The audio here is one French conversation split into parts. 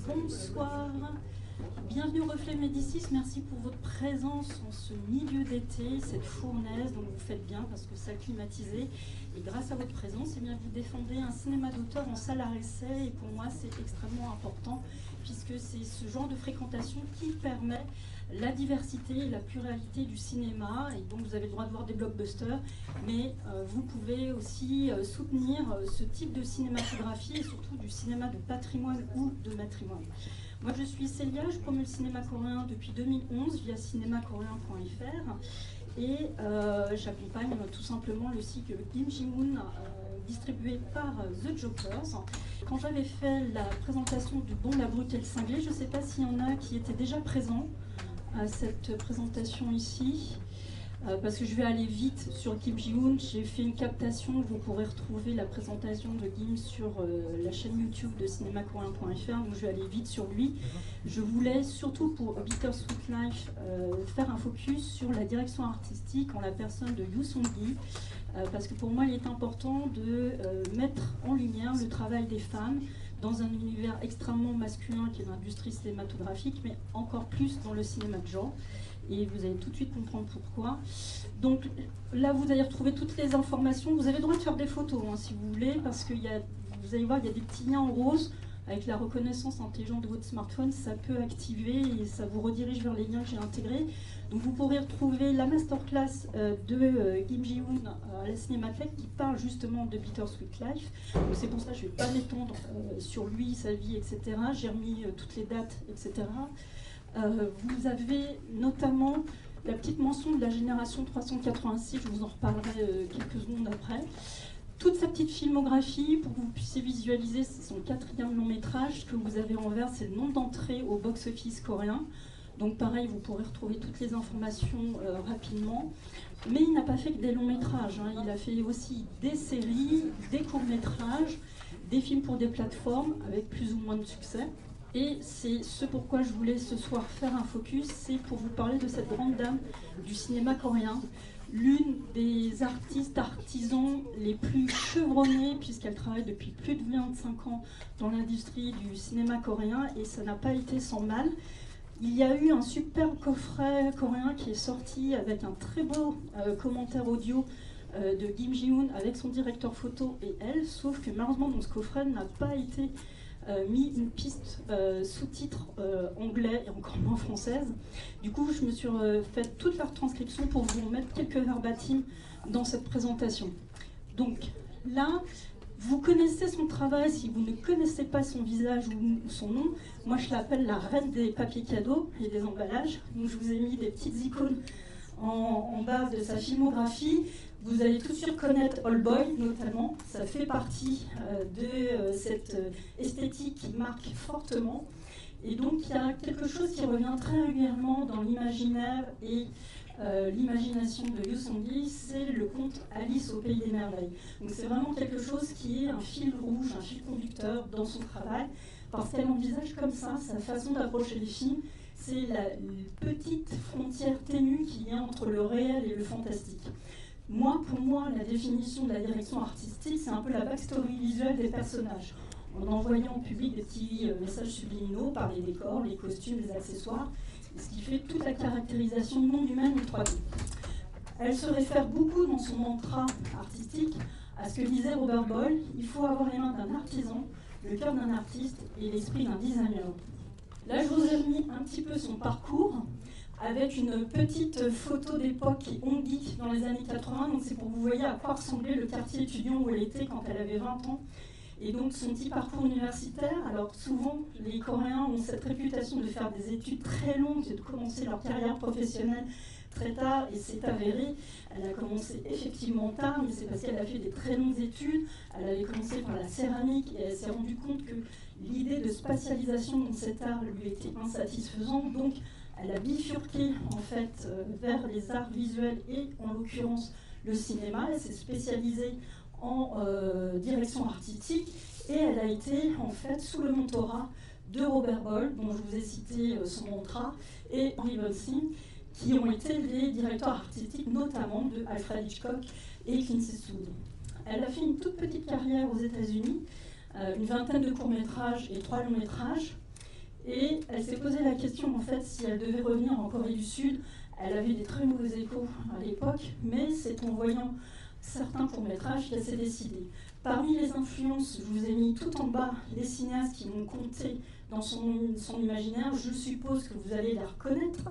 Bonsoir, bienvenue au Reflet Médicis, merci pour votre présence en ce milieu d'été, cette fournaise, donc vous faites bien parce que ça climatisé. Et grâce à votre présence, eh bien, vous défendez un cinéma d'auteur en salle à essai et pour moi c'est extrêmement important puisque c'est ce genre de fréquentation qui permet la diversité et la pluralité du cinéma. Et donc vous avez le droit de voir des blockbusters, mais vous pouvez aussi soutenir ce type de cinématographie et surtout du cinéma de patrimoine ou de matrimoine. Moi je suis Célia, je promeux le cinéma coréen depuis 2011 via cinémacoréen.fr et j'accompagne tout simplement le site Kim Ji-woon distribué par The Jokers. Quand j'avais fait la présentation du Bon, la Brute et le Cinglé, je ne sais pas s'il y en a qui étaient déjà présents à cette présentation ici, parce que je vais aller vite sur Kim Ji-woon. J'ai fait une captation, vous pourrez retrouver la présentation de Kim sur la chaîne YouTube de cinémacoréen.fr, donc je vais aller vite sur lui. Je voulais surtout pour Bittersweet Life faire un focus sur la direction artistique en la personne de Yoo Sung-gi, parce que pour moi il est important de mettre en lumière le travail des femmes dans un univers extrêmement masculin qui est l'industrie cinématographique, mais encore plus dans le cinéma de genre. Et vous allez tout de suite comprendre pourquoi. Donc là, vous allez retrouver toutes les informations. Vous avez le droit de faire des photos, hein, si vous voulez, parce que vous allez voir, il y a des petits liens en rose. Avec la reconnaissance intelligente de votre smartphone, ça peut activer et ça vous redirige vers les liens que j'ai intégrés. Donc vous pourrez retrouver la masterclass de Kim Ji-woon à la Cinémathèque qui parle justement de Bittersweet Life. C'est pour ça que je ne vais pas m'étendre sur lui, sa vie, etc. J'ai remis toutes les dates, etc. Vous avez notamment la petite mention de la génération 386, je vous en reparlerai quelques secondes après. Toute sa petite filmographie pour que vous puissiez visualiser, c'est son 4e long métrage. Ce que vous avez en vert, c'est le nombre d'entrées au box-office coréen. Donc pareil, vous pourrez retrouver toutes les informations rapidement. Mais il n'a pas fait que des longs métrages, hein. Il a fait aussi des séries, des courts métrages, des films pour des plateformes avec plus ou moins de succès. Et c'est ce pourquoi je voulais ce soir faire un focus, c'est pour vous parler de cette grande dame du cinéma coréen, l'une des artisans les plus chevronnés puisqu'elle travaille depuis plus de 25 ans dans l'industrie du cinéma coréen et ça n'a pas été sans mal. Il y a eu un superbe coffret coréen qui est sorti avec un très beau commentaire audio de Kim Ji-woon avec son directeur photo et elle, sauf que malheureusement dans ce coffret n'a pas été mis une piste sous-titres anglais et encore moins française. Du coup, je me suis fait toute la retranscription pour vous mettre quelques verbatims dans cette présentation. Donc là, vous connaissez son travail, si vous ne connaissez pas son visage ou son nom, moi je l'appelle la reine des papiers cadeaux et des emballages. Donc je vous ai mis des petites icônes en bas de sa filmographie. Vous allez tout de suite connaître All Boy notamment, ça fait partie de cette esthétique qui marque fortement. Et donc il y a quelque chose qui revient très régulièrement dans l'imaginaire et l'imagination de Yoo Sung-gi, c'est le conte Alice au Pays des Merveilles. Donc c'est vraiment quelque chose qui est un fil rouge, un fil conducteur dans son travail, parce qu'elle envisage comme ça sa façon d'approcher les films. C'est la petite frontière ténue qu'il y a entre le réel et le fantastique. Pour moi, la définition de la direction artistique, c'est un peu la backstory visuelle des personnages, en envoyant au public des petits messages subliminaux par les décors, les costumes, les accessoires, ce qui fait toute la caractérisation non humaine et 3D. Elle se réfère beaucoup dans son mantra artistique à ce que disait Robert Boyle, il faut avoir les mains d'un artisan, le cœur d'un artiste et l'esprit d'un designer. Là, je vous ai mis un petit peu son parcours, avec une petite photo d'époque qui Honggi dans les années 80, donc c'est pour que vous voyez à quoi ressemblait le quartier étudiant où elle était quand elle avait 20 ans. Et donc son petit parcours universitaire, alors souvent les Coréens ont cette réputation de faire des études très longues et de commencer leur carrière professionnelle très tard, et c'est avéré. Elle a commencé effectivement tard, mais c'est parce qu'elle a fait des très longues études. Elle avait commencé par la céramique et elle s'est rendue compte que l'idée de spatialisation dans cet art lui était insatisfaisante, donc elle a bifurqué en fait vers les arts visuels et en l'occurrence le cinéma. Elle s'est spécialisée en direction artistique et elle a été en fait sous le mentorat de Robert Boyle, dont je vous ai cité son mantra, et Henry Weinstein, qui ont été les directeurs artistiques notamment de Alfred Hitchcock et Clint Eastwood. Elle a fait une toute petite carrière aux États-Unis, une vingtaine de courts-métrages et 3 longs-métrages. Et elle s'est posé la question, en fait, si elle devait revenir en Corée du Sud. Elle avait des très mauvais échos à l'époque, mais c'est en voyant certains courts-métrages qu'elle s'est décidée. Parmi les influences, je vous ai mis tout en bas les cinéastes qui m'ont compté dans son imaginaire. Je suppose que vous allez les reconnaître.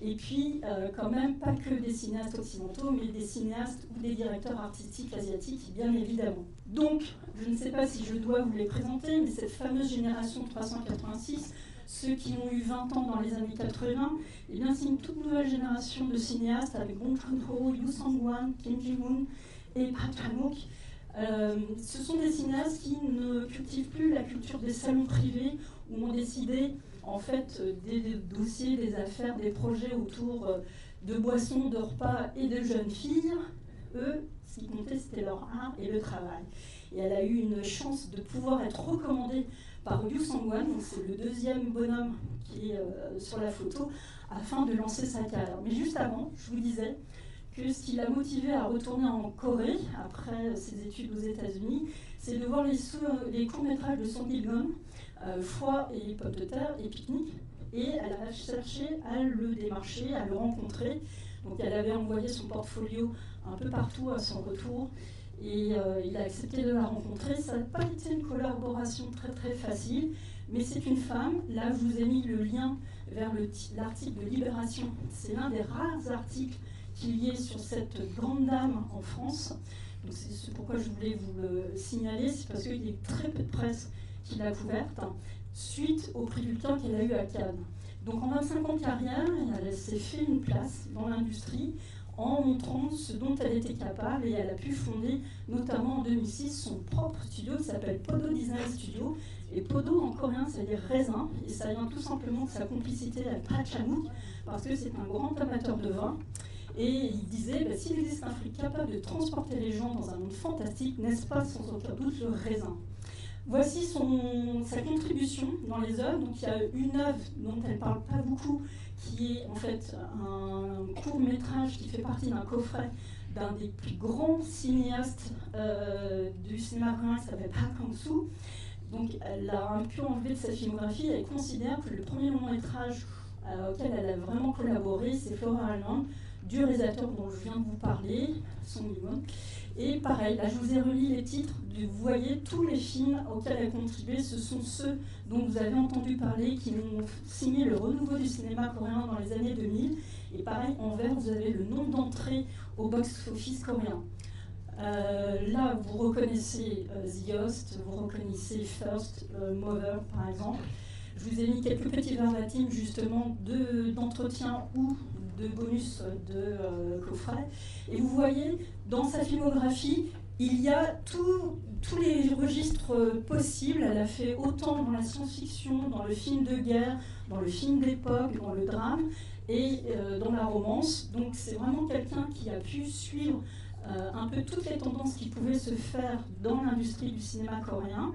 Et puis, quand même, pas que des cinéastes occidentaux, mais des cinéastes ou des directeurs artistiques asiatiques, bien évidemment. Donc, je ne sais pas si je dois vous les présenter, mais cette fameuse génération 386, ceux qui ont eu 20 ans dans les années 80, eh bien, c'est une toute nouvelle génération de cinéastes avec Bong Joon-ho, Yoo Sang-wan, Kim Ji-woon et Park Chan-wook. Ce sont des cinéastes qui ne cultivent plus la culture des salons privés où on décidait en fait des dossiers, des affaires, des projets autour de boissons, de repas et de jeunes filles. Eux, ce qui comptait, c'était leur art et le travail. Et elle a eu une chance de pouvoir être recommandée par Yoo Sang-wan, donc c'est le deuxième bonhomme qui est sur la photo, afin de lancer sa carrière. Mais juste avant, je vous disais que ce qui l'a motivé à retourner en Corée, après ses études aux États-Unis, c'est de voir les courts-métrages de Song Il-gun, Foie et Pommes de terre et Pique-nique, et elle a cherché à le démarcher, à le rencontrer. Donc elle avait envoyé son portfolio un peu partout à son retour, et il a accepté de la rencontrer. Ça n'a pas été une collaboration très très facile, mais c'est une femme. Là, je vous ai mis le lien vers l'article de Libération. C'est l'un des rares articles qu'il y ait sur cette grande dame en France. Donc c'est pourquoi je voulais vous le signaler, c'est parce qu'il y a très peu de presse qui l'a couverte, suite au prix Vulcain qu'elle a eu à Cannes. Donc en 25 ans de carrière, elle s'est fait une place dans l'industrie en montrant ce dont elle était capable, et elle a pu fonder notamment en 2006 son propre studio qui s'appelle Podo Design Studio. Et Podo en coréen ça veut dire raisin, et ça vient tout simplement de sa complicité avec Park Chan-wook, parce que c'est un grand amateur de vin. Et il disait, s'il existe un fruit capable de transporter les gens dans un monde fantastique, n'est-ce pas sans aucun doute le raisin? Voici sa contribution dans les œuvres. Donc il y a une œuvre dont elle ne parle pas beaucoup, qui est en fait un court-métrage qui fait partie d'un coffret d'un des plus grands cinéastes du cinéma coréen, qui s'appelle Park Hang-soo. Donc elle a un peu enlevé de sa filmographie. Elle considère que le premier long-métrage auquel elle a vraiment collaboré, c'est Flower Island, du réalisateur dont je viens de vous parler, Song Il-gun. Et pareil, là je vous ai relis les titres, vous voyez tous les films auxquels elle a contribué, ce sont ceux dont vous avez entendu parler, qui ont signé le renouveau du cinéma coréen dans les années 2000. Et pareil, en vert, vous avez le nombre d'entrées au box-office coréen. Là, vous reconnaissez The Host, vous reconnaissez First, Mother par exemple. Je vous ai mis quelques petits verbatims justement d'entretien ou de bonus de coffret. Et vous voyez, dans sa filmographie, il y a tous les registres possibles. Elle a fait autant dans la science-fiction, dans le film de guerre, dans le film d'époque, dans le drame et dans la romance. Donc c'est vraiment quelqu'un qui a pu suivre un peu toutes les tendances qui pouvaient se faire dans l'industrie du cinéma coréen.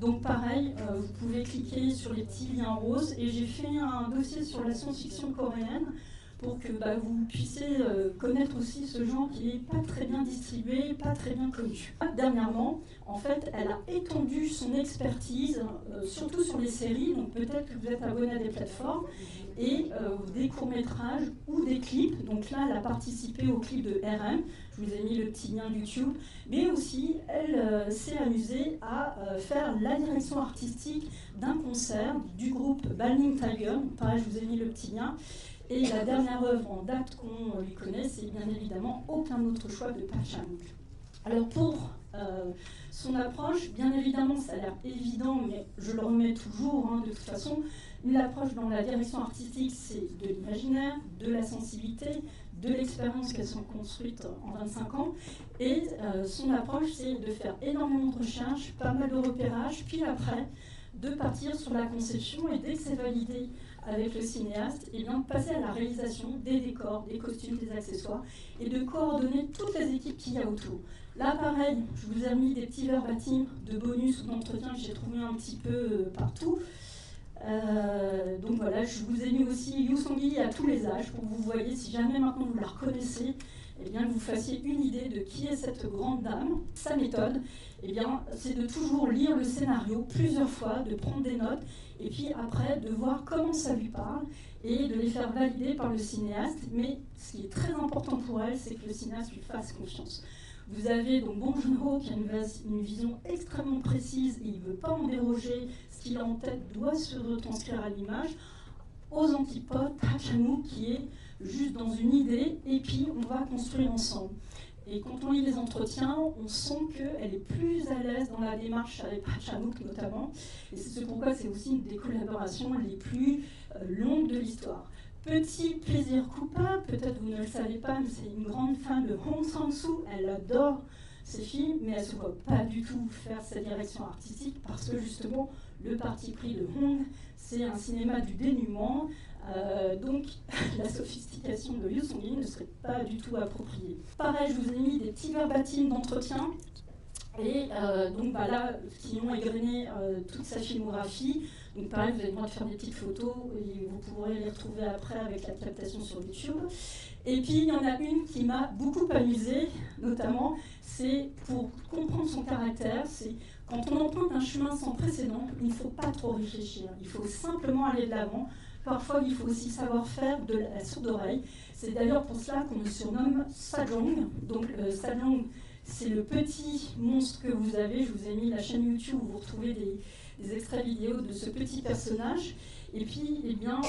Donc pareil, vous pouvez cliquer sur les petits liens roses, et j'ai fait un dossier sur la science-fiction coréenne pour que vous puissiez connaître aussi ce genre qui n'est pas très bien distribué, pas très bien connu. Dernièrement, en fait, elle a étendu son expertise, surtout sur les séries, donc peut-être que vous êtes abonné à des plateformes, et des courts-métrages ou des clips. Donc là, elle a participé au clip de RM, je vous ai mis le petit lien YouTube, mais aussi, elle s'est amusée à faire la direction artistique d'un concert du groupe Balling Tiger. Pareil, je vous ai mis le petit lien. Et la dernière œuvre en date qu'on lui connaît, c'est bien évidemment Aucun autre choix de Park Chan-wook. Alors pour son approche, bien évidemment, ça a l'air évident, mais je le remets toujours, de toute façon. L'approche dans la direction artistique, c'est de l'imaginaire, de la sensibilité, de l'expérience qu'elles sont construites en 25 ans. Et son approche, c'est de faire énormément de recherches, pas mal de repérages, puis après, de partir sur la conception, et dès que c'est validé avec le cinéaste, et bien de passer à la réalisation des décors, des costumes, des accessoires, et de coordonner toutes les équipes qu'il y a autour. Là, pareil, je vous ai mis des petits verbatims de bonus ou d'entretien que j'ai trouvé un petit peu partout. Donc voilà, je vous ai mis aussi Yoo Sang-gi à tous les âges, pour que vous voyez, si jamais maintenant vous la reconnaissez, eh bien, que vous fassiez une idée de qui est cette grande dame. Sa méthode, eh bien, c'est de toujours lire le scénario plusieurs fois, de prendre des notes, et puis après de voir comment ça lui parle et de les faire valider par le cinéaste. Mais ce qui est très important pour elle, c'est que le cinéaste lui fasse confiance. Vous avez donc Bong Joon-ho qui a une vision extrêmement précise et il ne veut pas en déroger. Ce qu'il a en tête doit se retranscrire à l'image. Aux antipodes, Park Chan-wook qui est juste dans une idée et puis on va construire ensemble. Et quand on lit les entretiens, on sent qu'elle est plus à l'aise dans la démarche avec Park Chan-wook notamment. Et c'est pourquoi c'est aussi une des collaborations les plus longues de l'histoire. Petit plaisir coupable, peut-être vous ne le savez pas, mais c'est une grande fan de Hong Sang-soo. Elle adore ses films, mais elle ne se voit pas du tout faire sa direction artistique parce que justement, le parti pris de Hong, c'est un cinéma du dénuement. Donc la sophistication de Yoo Sung-hee ne serait pas du tout appropriée. Pareil, je vous ai mis des petits verbatims d'entretien. Et donc là, qui ont égrené toute sa filmographie. Donc pareil, vous avez le droit de faire des petites photos et vous pourrez les retrouver après avec la captation sur YouTube. Et puis il y en a une qui m'a beaucoup amusée, notamment, c'est pour comprendre son caractère, c'est quand on emprunte un chemin sans précédent, il ne faut pas trop réfléchir, il faut simplement aller de l'avant. Parfois, il faut aussi savoir faire de la sourde oreille. C'est d'ailleurs pour cela qu'on le surnomme Sajong. Donc Sajong, c'est le petit monstre que vous avez. Je vous ai mis la chaîne YouTube où vous retrouvez des extraits vidéo de ce petit personnage. Et puis, eh bien,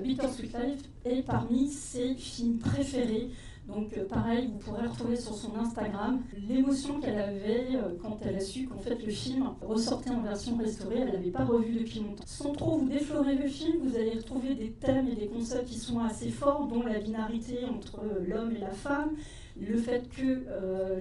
Bittersweet Life est parmi ses films préférés. Donc pareil, vous pourrez retrouver sur son Instagram l'émotion qu'elle avait quand elle a su qu'en fait le film ressortait en version restaurée, elle ne l'avait pas revu depuis longtemps. Sans trop vous déflorer le film, vous allez retrouver des thèmes et des concepts qui sont assez forts, dont la binarité entre l'homme et la femme, le fait que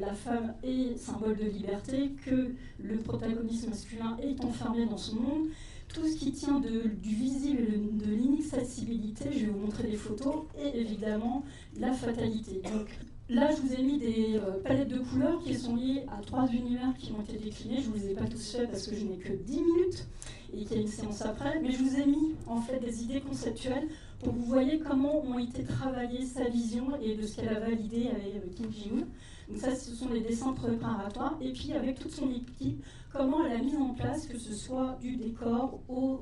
la femme est symbole de liberté, que le protagoniste masculin est enfermé dans son monde, tout ce qui tient du visible et de l'inaccessibilité, je vais vous montrer des photos, et évidemment la fatalité. Donc là, je vous ai mis des palettes de couleurs qui sont liées à 3 univers qui ont été déclinés. Je ne vous les ai pas tous faits parce que je n'ai que 10 minutes et qu'il y a une séance après, mais je vous ai mis en fait des idées conceptuelles pour que vous voyez comment ont été travaillées sa vision et de ce qu'elle a validé avec Kim Ji-woon. Donc ça, ce sont les dessins préparatoires. Et puis avec toute son équipe, comment elle a mis en place, que ce soit du décor aux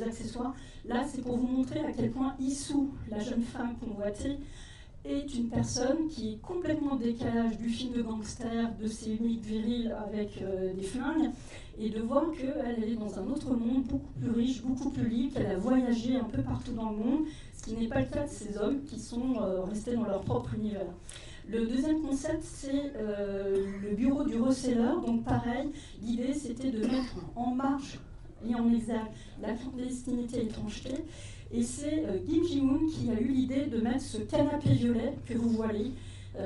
accessoires. Là, c'est pour vous montrer à quel point Issou, la jeune femme convoitée, est une personne qui est complètement en décalage du film de gangster, de ses uniques virils avec des flingues, et de voir qu'elle est dans un autre monde beaucoup plus riche, beaucoup plus libre, qu'elle a voyagé un peu partout dans le monde, ce qui n'est pas le cas de ces hommes qui sont restés dans leur propre univers. Le deuxième concept, c'est le bureau du reseller. Donc pareil, l'idée c'était de mettre en marge et en exergue la clandestinité et l'étrangeté. Et c'est Kim Ji-woon qui a eu l'idée de mettre ce canapé violet que vous voyez.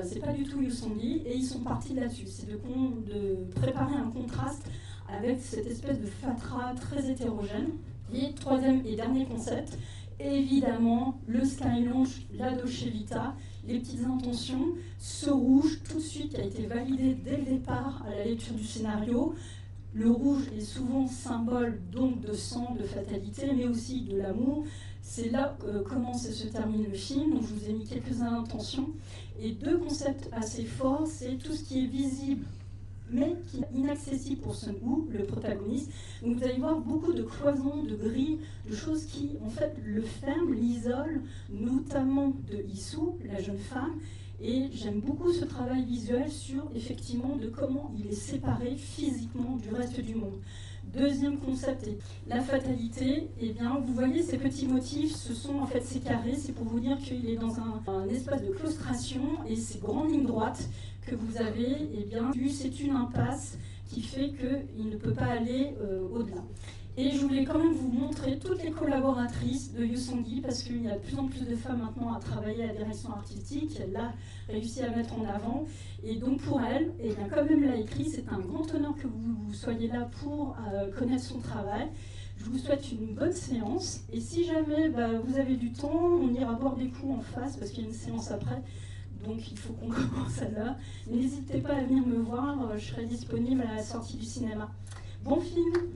C'est pas du tout Yoo Sung-hee, et ils sont partis là-dessus. C'est de préparer un contraste avec cette espèce de fatras très hétérogène. Et troisième et dernier concept, évidemment, le Sky Lounge, la Dolce Vita, les petites intentions, ce rouge tout de suite qui a été validé dès le départ à la lecture du scénario. Le rouge est souvent symbole donc de sang, de fatalité, mais aussi de l'amour. C'est là que commence et se termine le film, donc je vous ai mis quelques intentions. Et deux concepts assez forts, c'est tout ce qui est visible, mais qui est inaccessible pour Sung-woo, le protagoniste. Donc vous allez voir beaucoup de cloisons, de grilles, de choses qui en fait le ferment, l'isolent, notamment de Issou, la jeune femme. Et j'aime beaucoup ce travail visuel sur effectivement de comment il est séparé physiquement du reste du monde. Deuxième concept est la fatalité. Eh bien, vous voyez ces petits motifs, ce sont en fait ces carrés, c'est pour vous dire qu'il est dans un espace de claustration, et ces grandes lignes droites que vous avez, eh bien, c'est une impasse qui fait qu'il ne peut pas aller au-delà. Et je voulais quand même vous montrer toutes les collaboratrices de Yoo Sung-hee, parce qu'il y a de plus en plus de femmes maintenant à travailler à la direction artistique. Elle a réussi à mettre en avant. Et donc pour elle, et bien comme elle l'a écrit, c'est un grand honneur que vous soyez là pour connaître son travail. Je vous souhaite une bonne séance. Et si jamais vous avez du temps, on ira boire des coups en face, parce qu'il y a une séance après. Donc il faut qu'on commence à l'heure. N'hésitez pas à venir me voir, je serai disponible à la sortie du cinéma. Bon film!